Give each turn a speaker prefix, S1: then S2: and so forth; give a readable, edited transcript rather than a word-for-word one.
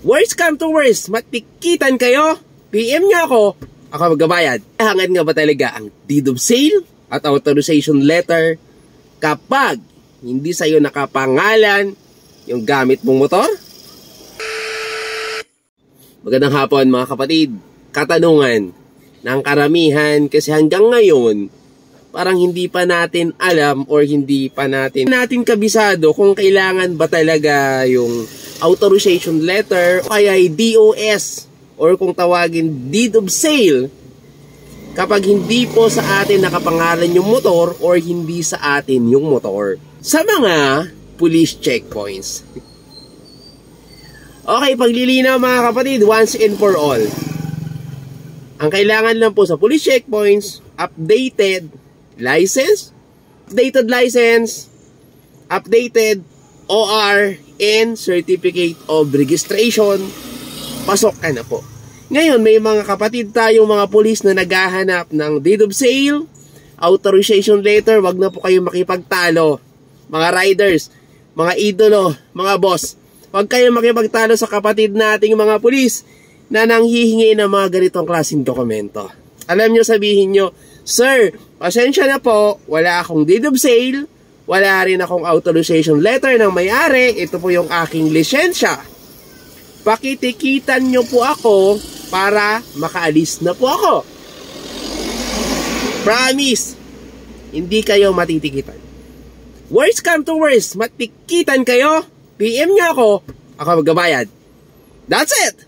S1: Worst come to worst, matikitan kayo, PM nyo ako magbabayad. Hangad nga ba talaga ang deed of sale at authorization letter kapag hindi sa'yo nakapangalan yung gamit mong motor? Magandang hapon mga kapatid. Katanungan ng karamihan kasi hanggang ngayon parang hindi pa natin alam or hindi pa natin kabisado kung kailangan ba talaga yung authorization letter o kaya DOS or kung tawagin deed of sale kapag hindi po sa atin nakapangalan yung motor or hindi sa atin yung motor sa mga police checkpoints. Okay, paglilinaw mga kapatid, once and for all. Ang kailangan lang po sa police checkpoints, updated license, updated OR, and certificate of registration. Pasok ka na po. Ngayon, may mga kapatid tayong mga pulis na naghahanap ng deed of sale, authorization letter. Wag na po kayo makipagtalo. Mga riders, mga idolo, mga boss. Wag kayo makipagtalo sa kapatid nating mga pulis na nanghihingi ng mga ganitong klaseng dokumento. Alam nyo, sabihin nyo, Sir, pasensya na po, wala akong deed of sale, wala rin akong authorization letter ng may-ari, ito po yung aking lisensya. Pakitikitan nyo po ako para makaalis na po ako. Promise, hindi kayo matitikitan. Worst come to worst, matikitan kayo, PM nyo ako magbabayad. That's it!